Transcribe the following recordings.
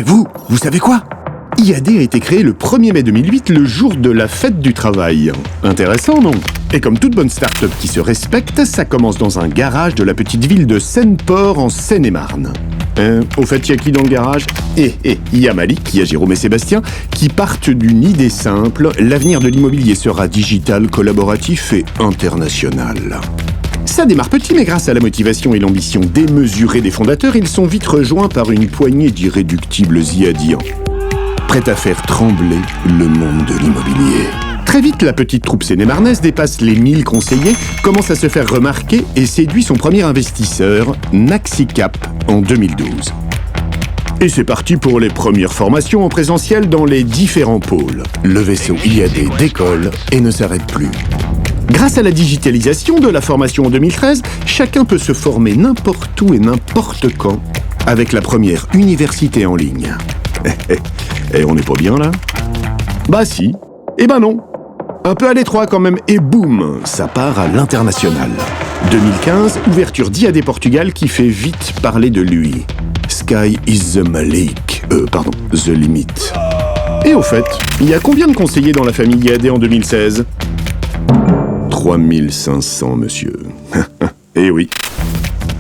Vous savez quoi? IAD a été créé le 1er mai 2008, le jour de la fête du travail. Intéressant, non? Et comme toute bonne start-up qui se respecte, ça commence dans un garage de la petite ville de Seine-Port en Seine-et-Marne. Au fait, il y a qui dans le garage? Il y a Malik, il y a Jérôme et Sébastien, qui partent d'une idée simple: l'avenir de l'immobilier sera digital, collaboratif et international. Ça démarre petit, mais grâce à la motivation et l'ambition démesurée des fondateurs, ils sont vite rejoints par une poignée d'irréductibles IADiens, prêts à faire trembler le monde de l'immobilier. Très vite, la petite troupe sénémarnaise dépasse les 1000 conseillers, commence à se faire remarquer et séduit son premier investisseur, Naxicap, en 2012. Et c'est parti pour les premières formations en présentiel dans les différents pôles. Le vaisseau IAD décolle et ne s'arrête plus. Grâce à la digitalisation de la formation en 2013, chacun peut se former n'importe où et n'importe quand avec la première université en ligne. Et on n'est pas bien là? Bah si, et ben non. Un peu à l'étroit quand même, et boum, ça part à l'international. 2015, ouverture d'IAD Portugal qui fait vite parler de lui. Sky is the the limit. Et au fait, il y a combien de conseillers dans la famille IAD en 2016? 3500, monsieur. Eh oui.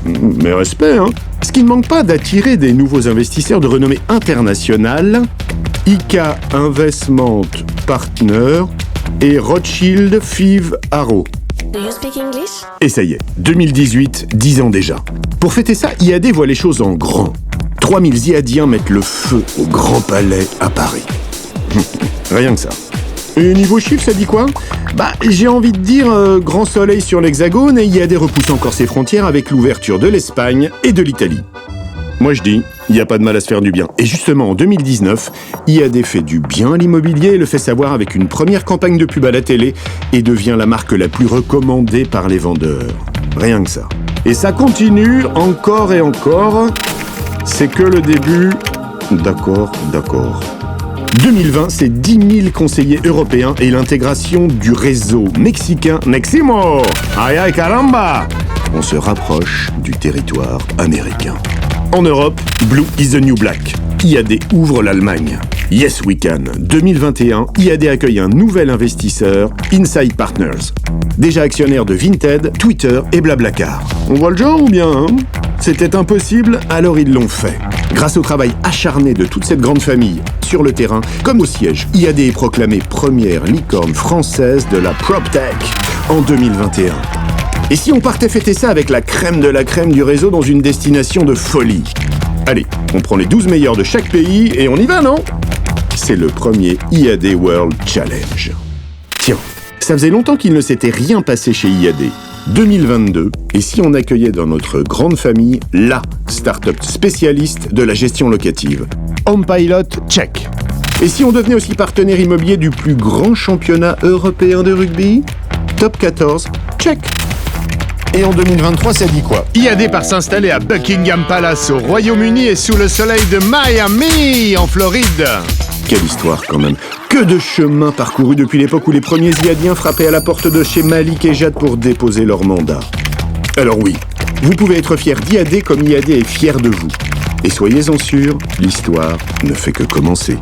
Mais respect, hein. Ce qui ne manque pas d'attirer des nouveaux investisseurs de renommée internationale, IK Investment Partner et Rothschild Five Arrow. Do you speak English? Et ça y est, 2018, 10 ans déjà. Pour fêter ça, IAD voit les choses en grand. 3000 IADiens mettent le feu au Grand Palais à Paris. Rien que ça. Et niveau chiffre, ça dit quoi? J'ai envie de dire grand soleil sur l'Hexagone, et IAD repousse encore ses frontières avec l'ouverture de l'Espagne et de l'Italie. Moi je dis, il n'y a pas de mal à se faire du bien. Et justement, en 2019, IAD fait du bien à l'immobilier et le fait savoir avec une première campagne de pub à la télé et devient la marque la plus recommandée par les vendeurs. Rien que ça. Et ça continue encore et encore. C'est que le début. D'accord. 2020, c'est 10 000 conseillers européens et l'intégration du réseau mexicain Neximo. Ay caramba! On se rapproche du territoire américain. En Europe, Blue is the new black. IAD ouvre l'Allemagne. Yes we can. 2021, IAD accueille un nouvel investisseur, Inside Partners. Déjà actionnaire de Vinted, Twitter et Blablacar. On voit le genre ou bien, hein? C'était impossible, alors ils l'ont fait. Grâce au travail acharné de toute cette grande famille, sur le terrain, comme au siège, IAD est proclamée première licorne française de la PropTech en 2021. Et si on partait fêter ça avec la crème de la crème du réseau dans une destination de folie? Allez, on prend les 12 meilleurs de chaque pays et on y va, non? C'est le premier IAD World Challenge. Tiens, ça faisait longtemps qu'il ne s'était rien passé chez IAD. 2022, et si on accueillait dans notre grande famille la start-up spécialiste de la gestion locative? HomePilot, check. Et si on devenait aussi partenaire immobilier du plus grand championnat européen de rugby? Top 14, check. Et en 2023, ça dit quoi? IAD part s'installer à Buckingham Palace au Royaume-Uni et sous le soleil de Miami, en Floride. Quelle histoire quand même. Que de chemin parcouru depuis l'époque où les premiers IADiens frappaient à la porte de chez Malik et Jade pour déposer leur mandat. Alors oui, vous pouvez être fier d'IAD comme IAD est fier de vous. Et soyez-en sûrs, l'histoire ne fait que commencer.